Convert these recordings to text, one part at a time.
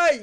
What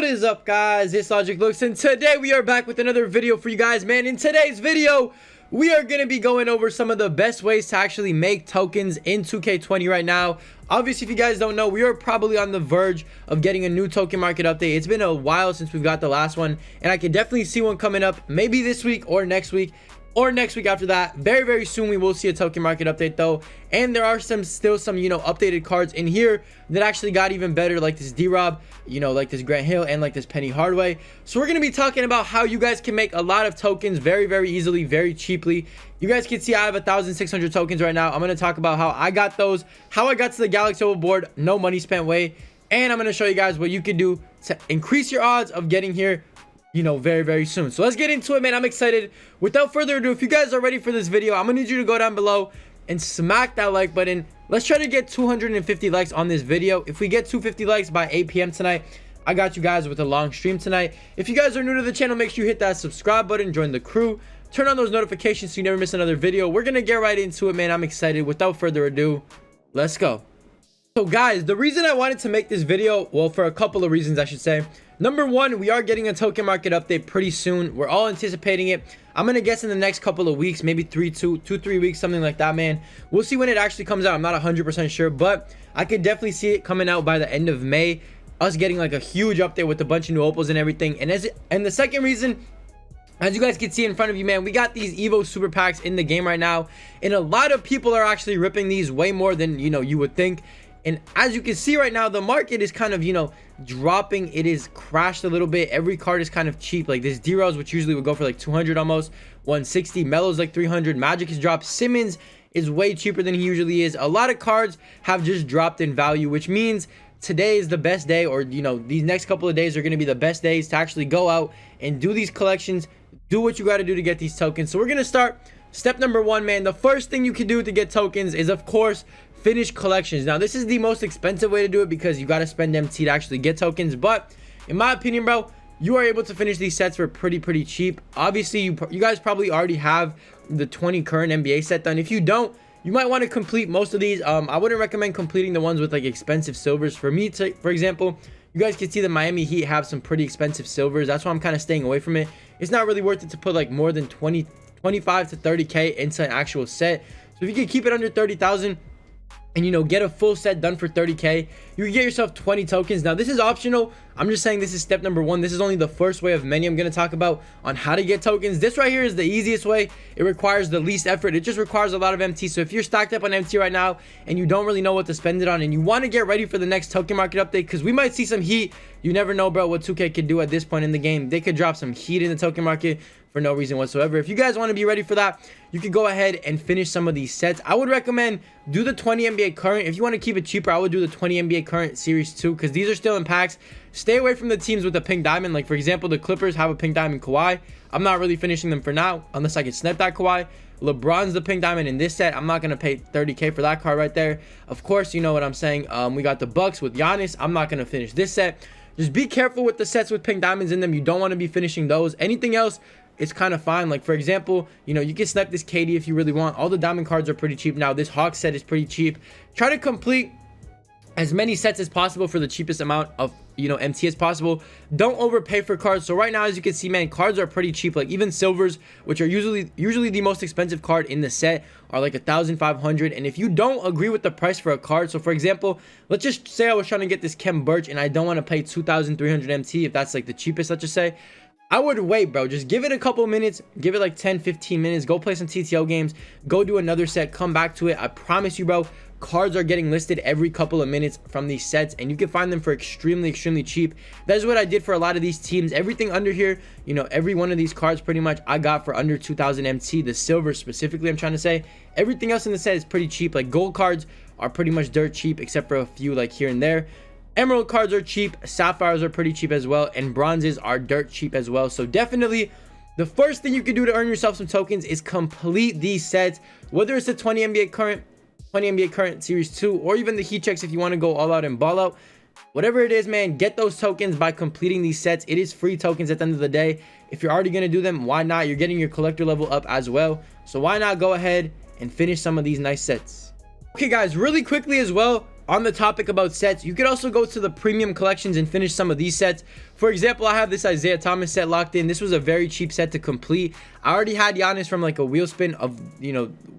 is up, guys? It's LogicLookss, and today we are back with another video for you guys, man. In today's video, we are going to be going over some of the best ways to actually make tokens in 2K20 right now. Obviously, if you guys don't know, we are probably on the verge of getting a new token market update. It's been a while since we've got the last one, and I can definitely see one coming up maybe this week or next week. Or next week after that. Very soon we will see a token market update though, and there are still some updated cards in here that actually got even better, like this D-Rob, like this Grant Hill, and like this Penny Hardaway. So we're going to be talking about how you guys can make a lot of tokens very easily, very cheaply. You guys can see I have 1,600 tokens right now. I'm going to talk about how I got those, how I got to the Galaxy Opal board, no money spent way, and I'm going to show you guys what you can do to increase your odds of getting here very soon. So let's get into it, man. I'm excited. Without further ado, if you guys are ready for this video, I'm gonna need you to go down below and smack that like button. Let's try to get 250 likes on this video. If we get 250 likes by 8 p.m. tonight, I got you guys with a long stream tonight. If you guys are new to the channel, make sure you hit that subscribe button, join the crew, turn on those notifications so you never miss another video. We're gonna get right into it, man. I'm excited. Without further ado, let's go. So guys, the reason I wanted to make this video, well, for a couple of reasons, I should say. Number one, we are getting a token market update pretty soon. We're all anticipating it. I'm gonna guess in the next couple of weeks, maybe 2-3 weeks, something like that, man. We'll see when it actually comes out. I'm not 100% sure, but I could definitely see it coming out by the end of May. Us getting like a huge update with a bunch of new opals and everything. And the second reason, as you guys can see in front of you, man, we got these Evo super packs in the game right now, and a lot of people are actually ripping these way more than you would think. And as you can see right now, the market is kind of dropping. It is crashed a little bit. Every card is kind of cheap, like this D-Rose, which usually would go for like 200 almost, 160. Melo's like 300. Magic has dropped. Simmons is way cheaper than he usually is. A lot of cards have just dropped in value, which means today is the best day, or these next couple of days are going to be the best days to actually go out and do these collections, do what you got to do to get these tokens. So we're going to start step number one, man. The first thing you can do to get tokens is, of course, finish collections. Now this is the most expensive way to do it because you got to spend MT to actually get tokens, but in my opinion, bro, you are able to finish these sets for pretty cheap. Obviously, you guys probably already have the 20 current NBA set done. If you don't, you might want to complete most of these. I wouldn't recommend completing the ones with like expensive silvers. For me, for example, you guys can see the Miami Heat have some pretty expensive silvers. That's why I'm kind of staying away from it. It's not really worth it to put like more than 25 to 30k into an actual set. So if you can keep it under 30,000 and get a full set done for 30k, you can get yourself 20 tokens. Now this is optional. I'm just saying this is step number one. This is only the first way of many I'm going to talk about on how to get tokens. This right here is the easiest way. It requires the least effort. It just requires a lot of MT. So if you're stacked up on MT right now and you don't really know what to spend it on, and you want to get ready for the next token market update, because we might see some heat. You never know, bro, what 2K could do at this point in the game. They could drop some heat in the token market for no reason whatsoever. If you guys want to be ready for that, you can go ahead and finish some of these sets. I would recommend do the 20 NBA current. If you want to keep it cheaper, I would do the 20 NBA current series 2, because these are still in packs. Stay away from the teams with the pink diamond. Like for example, the Clippers have a pink diamond Kawhi. I'm not really finishing them for now unless I can snap that Kawhi. LeBron's the pink diamond in this set. I'm not gonna pay 30k for that card right there. Of course, you know what I'm saying. We got the Bucks with Giannis. I'm not gonna finish this set. Just be careful with the sets with pink diamonds in them. You don't want to be finishing those. Anything else, it's kind of fine. Like for example, you can snap this KD if you really want. All the diamond cards are pretty cheap now. This Hawk set is pretty cheap. Try to complete as many sets as possible for the cheapest amount of MT as possible. Don't overpay for cards. So right now, as you can see, man, cards are pretty cheap. Like even silvers, which are usually the most expensive card in the set, are like 1,500. And if you don't agree with the price for a card, so for example, let's just say I was trying to get this Kem Birch and I don't want to pay 2,300 MT, if that's like the cheapest, let's just say, I would wait, bro. Just give it a couple minutes, give it like 10-15 minutes, go play some TTO games, go do another set, come back to it. I promise you, bro, cards are getting listed every couple of minutes from these sets, and you can find them for extremely cheap. That is what I did for a lot of these teams. Everything under here, every one of these cards pretty much I got for under 2,000 MT. The silver specifically, I'm trying to say. Everything else in the set is pretty cheap. Like gold cards are pretty much dirt cheap, except for a few like here and there. Emerald cards are cheap, sapphires are pretty cheap as well, and bronzes are dirt cheap as well. So definitely the first thing you can do to earn yourself some tokens is complete these sets, whether it's the 20 NBA current series 2, or even the heat checks if you want to go all out and ball out. Whatever it is, man, get those tokens by completing these sets. It is free tokens at the end of the day. If you're already going to do them, why not? You're getting your collector level up as well, so why not go ahead and finish some of these nice sets. Okay guys, really quickly as well, on the topic about sets, you could also go to the premium collections and finish some of these sets. For example, I have this Isaiah Thomas set locked in. This was a very cheap set to complete. I already had Giannis from like a wheel spin of,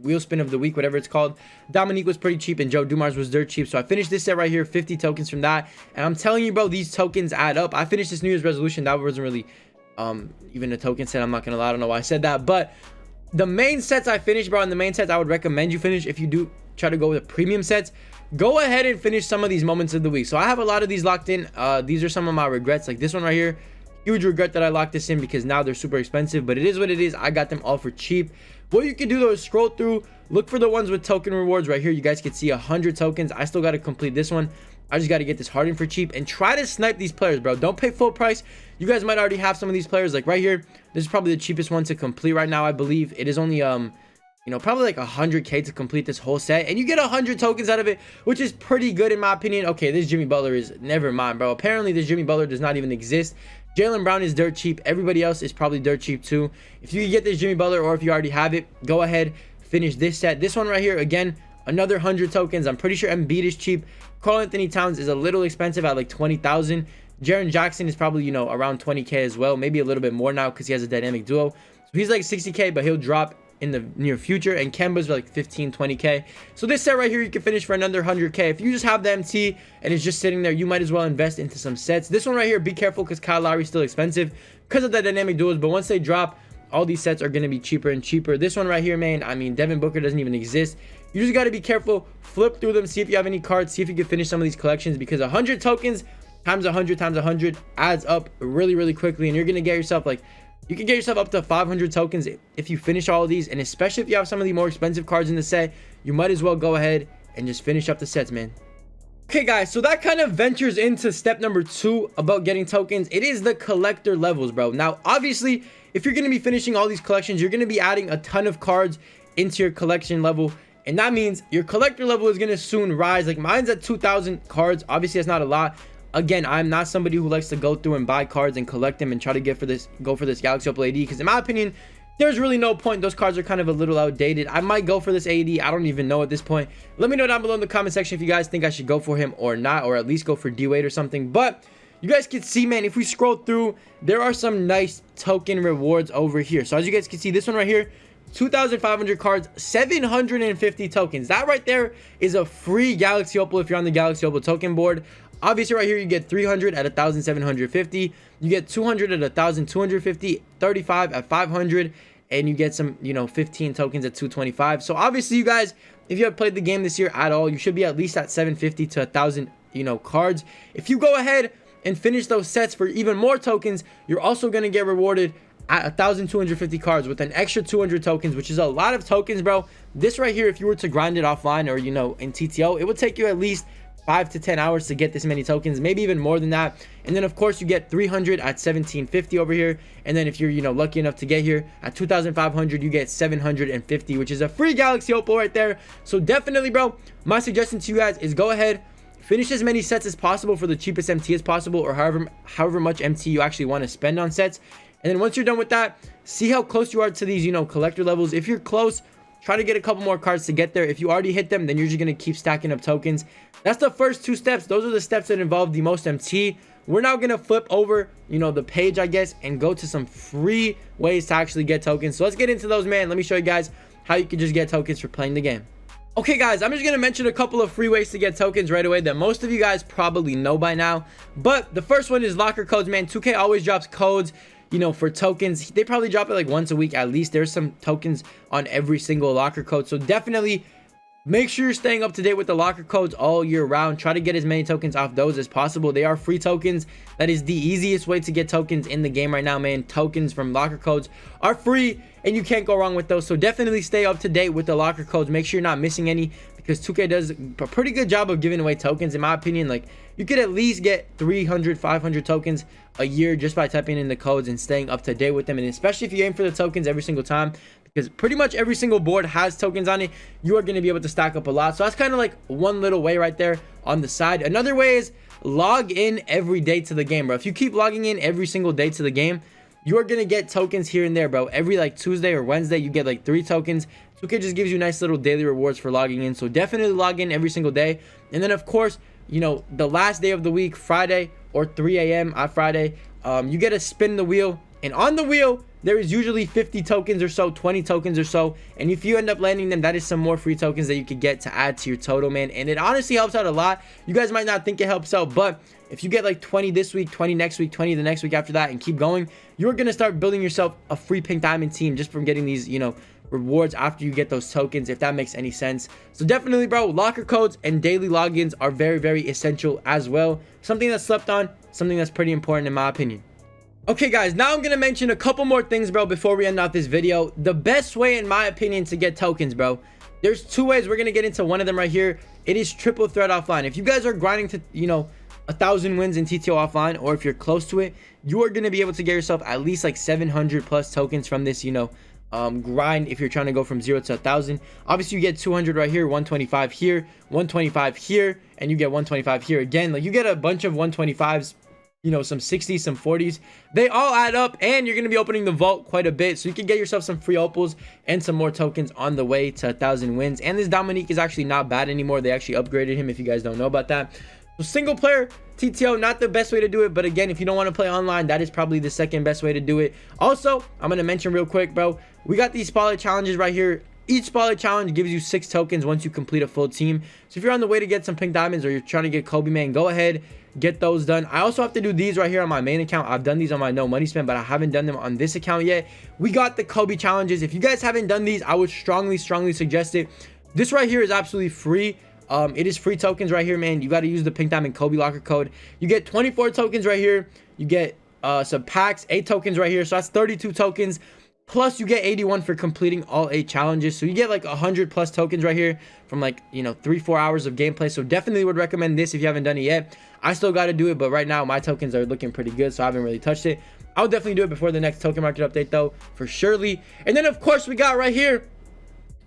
wheel spin of the week, whatever it's called. Dominique was pretty cheap and Joe Dumars was dirt cheap. So I finished this set right here, 50 tokens from that. And I'm telling you, bro, these tokens add up. I finished this New Year's resolution. That wasn't really even a token set. I'm not gonna lie, I don't know why I said that, but the main sets I finished, bro, and the main sets I would recommend you finish if you do try to go with premium sets. Go ahead and finish some of these moments of the week. So I have a lot of these locked in. These are some of my regrets, like this one right here. Huge regret that I locked this in because now they're super expensive, but it is what it is. I got them all for cheap. What you can do though is scroll through, look for the ones with token rewards right here. You guys can see 100 tokens. I still got to complete this one. I just got to get this Harden for cheap and try to snipe these players, bro. Don't pay full price. You guys might already have some of these players, like right here. This is probably the cheapest one to complete right now. I believe it is only probably like 100k to complete this whole set, and you get 100 tokens out of it, which is pretty good in my opinion. Okay, this Jimmy Butler is, never mind, bro. Apparently this Jimmy Butler does not even exist. Jaylen Brown is dirt cheap. Everybody else is probably dirt cheap too. If you get this Jimmy Butler, or if you already have it, go ahead, finish this set. This one right here, again, another 100 tokens. I'm pretty sure Embiid is cheap. Karl Anthony Towns is a little expensive at like 20,000. Jaren Jackson is probably, around 20k as well, maybe a little bit more now because he has a dynamic duo. So he's like 60k, but he'll drop in the near future. And Kemba's like 15-20k. So this set right here you can finish for another 100k. If you just have the MT and it's just sitting there, you might as well invest into some sets. This one right here, be careful because Kyle Lowry's still expensive because of the dynamic duos, but once they drop, all these sets are going to be cheaper and cheaper. This one right here, man, I mean, Devin Booker doesn't even exist. You just got to be careful, flip through them, see if you have any cards, see if you can finish some of these collections, because 100 tokens times 100 times 100 adds up really, really quickly, and you're going to get yourself like, you can get yourself up to 500 tokens if you finish all of these. And especially if you have some of the more expensive cards in the set, you might as well go ahead and just finish up the sets, man. Okay guys, so that kind of ventures into step number 2 about getting tokens. It is the collector levels, bro. Now obviously, if you're going to be finishing all these collections, you're going to be adding a ton of cards into your collection level, and that means your collector level is going to soon rise. Like mine's at 2,000 cards. Obviously that's not a lot. Again, I'm not somebody who likes to go through and buy cards and collect them and try to go for this Galaxy Opal AD, because in my opinion, there's really no point. Those cards are kind of a little outdated. I might go for this AD. I don't even know at this point. Let me know down below in the comment section if you guys think I should go for him or not, or at least go for D-Wade or something. But you guys can see, man, if we scroll through, there are some nice token rewards over here. So as you guys can see, this one right here, 2,500 cards, 750 tokens. That right there is a free Galaxy Opal if you're on the Galaxy Opal token board. Obviously right here you get 300 at 1,750, you get 200 at 1,250, 35 at 500, and you get some 15 tokens at 225. So obviously you guys, if you have played the game this year at all, you should be at least at 750 to 1,000 cards. If you go ahead and finish those sets for even more tokens, you're also going to get rewarded at 1,250 cards with an extra 200 tokens, which is a lot of tokens, bro. This right here, if you were to grind it offline or in TTO, it would take you at least 5 to 10 hours to get this many tokens, maybe even more than that. And then of course you get 300 at 1,750 over here, and then if you're lucky enough to get here at 2,500, you get 750, which is a free Galaxy Opal right there. So definitely, bro, my suggestion to you guys is go ahead, finish as many sets as possible for the cheapest MT as possible, or however much MT you actually want to spend on sets. And then once you're done with that, see how close you are to these collector levels. If you're close, try to get a couple more cards to get there. If you already hit them, then you're just going to keep stacking up tokens. That's the first 2 steps. Those are the steps that involve the most MT. We're now going to flip over, the page, I guess, and go to some free ways to actually get tokens. So let's get into those, man. Let me show you guys how you can just get tokens for playing the game. Okay, guys, I'm just going to mention a couple of free ways to get tokens right away that most of you guys probably know by now. But the first one is locker codes, man. 2K always drops codes, for tokens. They probably drop it like once a week at least. There's some tokens on every single locker code. So definitely make sure you're staying up to date with the locker codes all year round. Try to get as many tokens off those as possible. They are free tokens. That is the easiest way to get tokens in the game right now, man. Tokens from locker codes are free and you can't go wrong with those. So definitely stay up to date with the locker codes. Make sure you're not missing any, because 2K does a pretty good job of giving away tokens. In my opinion, like, you could at least get 300, 500 tokens a year just by typing in the codes and staying up to date with them. And especially if you aim for the tokens every single time, because pretty much every single board has tokens on it, you are going to be able to stack up a lot. So that's kind of like one little way right there on the side. Another way is log in every day to the game, bro. If you keep logging in every single day to the game, you are going to get tokens here and there, bro. Every like Tuesday or Wednesday, you get like 3 tokens. 2K just gives you nice little daily rewards for logging in. So definitely log in every single day. And then of course, you know, the last day of the week, Friday or 3 a.m. on Friday, you get to spin the wheel. And on the wheel, there is usually 50 tokens or so, 20 tokens or so. And if you end up landing them, that is some more free tokens that you could get to add to your total, man. And it honestly helps out a lot. You guys might not think it helps out, but if you get like 20 this week, 20 next week, 20 the next week after that, and keep going, you're going to start building yourself a free pink diamond team just from getting these, you know, rewards after you get those tokens, if that makes any sense. So definitely, bro, locker codes and daily logins are very, very essential as well. Something that's slept on, something that's pretty important in my opinion. Okay guys, now I'm gonna mention a couple more things, bro, before we end off this video. The best way in my opinion to get tokens, bro, there's two ways. We're gonna get into one of them right here. It is triple threat offline. If you guys are grinding to, you know, 1,000 wins in TTO offline, or if you're close to it, you are gonna be able to get yourself at least like 700 plus tokens from this, you know, grind. If you're trying to go from 0 to 1,000, obviously you get 200 right here, 125 here, 125 here, and you get 125 here again. Like, you get a bunch of 125s, you know, some 60s, some 40s. They all add up, and you're going to be opening the vault quite a bit, so you can get yourself some free opals and some more tokens on the way to 1,000 wins. And this Dominique is actually not bad anymore. They actually upgraded him, if you guys don't know about that. So single player TTO, not the best way to do it, but again, if you don't want to play online, that is probably the second best way to do it. Also, I'm going to mention real quick, bro, we got these spotlight challenges right here. Each spotlight challenge gives you 6 tokens once you complete a full team. So if you're on the way to get some pink diamonds, or you're trying to get Kobe, man, go ahead, get those done. I also have to do these right here on my main account. I've done these on my no money spent, but I haven't done them on this account yet. We got the Kobe challenges. If you guys haven't done these, I would strongly suggest it. This right here is absolutely free. It is free tokens right here, man. You got to use the pink diamond Kobe locker code. You get 24 tokens right here. You get some packs, 8 tokens right here, so that's 32 tokens. Plus you get 81 for completing all 8 challenges, so you get like 100 plus tokens right here from, like, you know, 3-4 hours of gameplay. So definitely would recommend this if you haven't done it yet. I still got to do it, but right now my tokens are looking pretty good, so I haven't really touched it. I'll definitely do it before the next token market update though, for surely. And then of course we got right here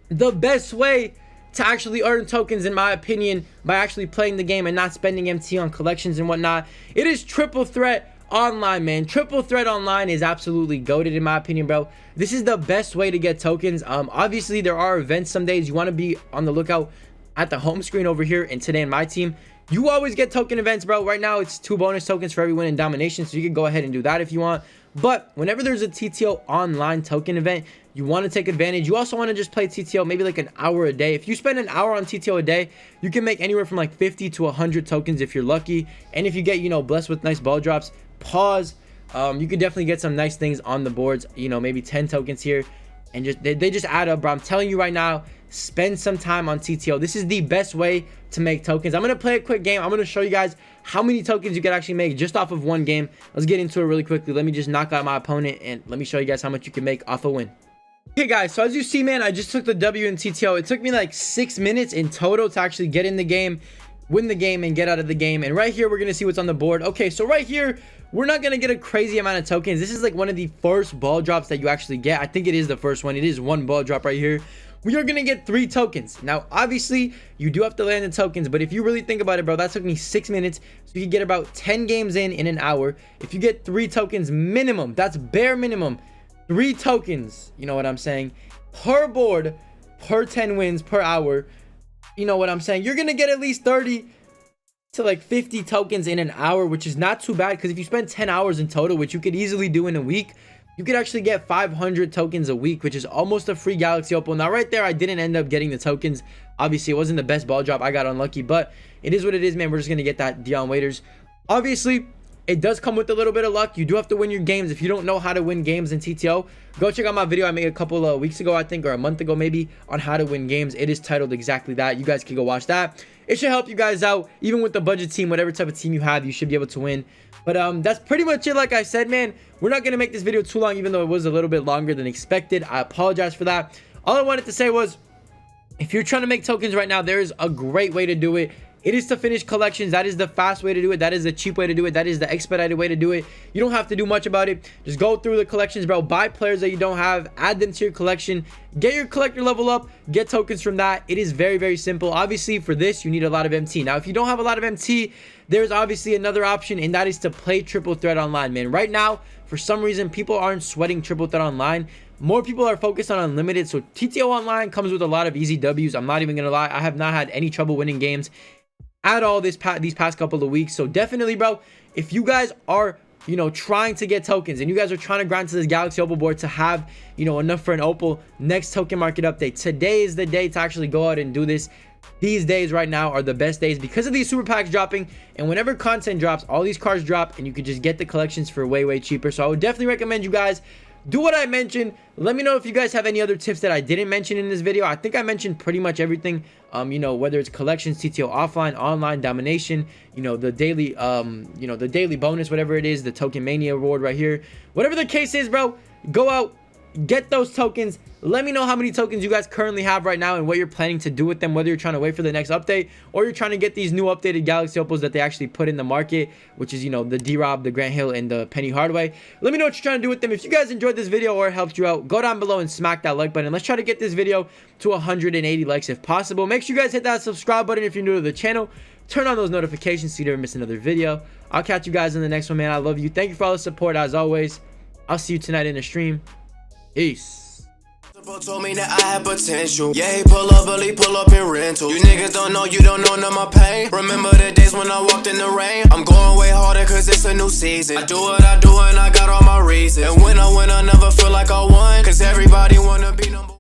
the best way to actually earn tokens, in my opinion, by actually playing the game and not spending MT on collections and whatnot. It is triple threat online, man. Triple threat online is absolutely goated, in my opinion, bro. This is the best way to get tokens. Obviously there are events some days. You want to be on the lookout at the home screen over here. And today in my team, you always get token events, bro. Right now it's 2 bonus tokens for every win in domination, so you can go ahead and do that if you want. But whenever there's a TTO online token event, you want to take advantage. You also want to just play TTO maybe like an hour a day. If you spend an hour on TTO a day, you can make anywhere from like 50 to 100 tokens if you're lucky. And if you get, you know, blessed with nice ball drops, pause, you could definitely get some nice things on the boards, you know, maybe 10 tokens here, and just they just add up, bro. I'm telling you right now, spend some time on TTO. This is the best way to make tokens. I'm gonna play a quick game. I'm gonna show you guys how many tokens you can actually make just off of one game. Let's get into it really quickly. Let me just knock out my opponent, and let me show you guys how much you can make off a win. Okay guys, so as you see, man, I just took the W in TTO. It took me like 6 minutes in total to actually get in the game, win the game, and get out of the game. And right here we're gonna see what's on the board. Okay, so right here we're not gonna get a crazy amount of tokens. This is like one of the first ball drops that you actually get. I think it is the first one. It is one ball drop right here. We are gonna get 3 tokens. Now obviously you do have to land the tokens, but if you really think about it, bro, that took me 6 minutes, so you can get about 10 games in an hour. If you get 3 tokens minimum, that's bare minimum, 3 tokens, you know what I'm saying, per board, per 10 wins per hour, you know what I'm saying, you're gonna get at least 30 to like 50 tokens in an hour, which is not too bad, because if you spend 10 hours in total, which you could easily do in a week, you could actually get 500 tokens a week, which is almost a free Galaxy Opal. Now right there, I didn't end up getting the tokens. Obviously it wasn't the best ball drop. I got unlucky, but it is what it is, man. We're just gonna get that Dion Waiters. Obviously it does come with a little bit of luck. You do have to win your games. If you don't know how to win games in TTO, go check out my video I made a couple of weeks ago, I think, or a month ago maybe, on how to win games. It is titled exactly that. You guys can go watch that. It should help you guys out. Even with the budget team, whatever type of team you have, you should be able to win. But that's pretty much it. Like I said, man, we're not gonna make this video too long, even though it was a little bit longer than expected. I apologize for that. All I wanted to say was, if you're trying to make tokens right now, there is a great way to do it. It is to finish collections. That is the fast way to do it. That is the cheap way to do it. That is the expedited way to do it. You don't have to do much about it. Just go through the collections, bro. Buy players that you don't have, add them to your collection, get your collector level up, get tokens from that. It is very, very simple. Obviously for this, you need a lot of MT. Now if you don't have a lot of MT, there's obviously another option, and that is to play triple threat online, man. Right now, for some reason, people aren't sweating triple threat online, more people are focused on unlimited. So TTO Online comes with a lot of easy W's. I'm not even gonna lie, I have not had any trouble winning games at all these past couple of weeks. So definitely, bro, if you guys are, you know, trying to get tokens and you guys are trying to grind to this Galaxy Opal board to have, you know, enough for an Opal next token market update, today is the day to actually go out and do this. These days right now are the best days because of these super packs dropping, and whenever content drops, all these cards drop and you can just get the collections for way cheaper. So I would definitely recommend you guys do what I mentioned. Let me know if you guys have any other tips that I didn't mention in this video. I think I mentioned pretty much everything, you know, whether it's collections, TTO offline, online, domination, you know, the daily you know, the daily bonus, whatever it is, the token mania reward right here, whatever the case is, bro, go out, get those tokens. Let me know how many tokens you guys currently have right now and what you're planning to do with them, whether you're trying to wait for the next update or you're trying to get these new updated Galaxy Opals that they actually put in the market, which is, you know, the D-Rob, the Grant Hill, and the Penny Hardaway. Let me know what you're trying to do with them. If you guys enjoyed this video or it helped you out, go down below and smack that like button. Let's try to get this video to 180 likes if possible. Make sure you guys hit that subscribe button if you're new to the channel. Turn on those notifications so you never miss another video. I'll catch you guys in the next one, man. I love you. Thank you for all the support as always. I'll see you tonight in the stream. Peace. Told me that I had potential. Yeah, he pull up, but he pull up in rental. You niggas don't know, you don't know none of my pain. Remember the days when I walked in the rain? I'm going way harder cause it's a new season. I do what I do and I got all my reasons. And when I win, I never feel like I won, cause everybody wanna be number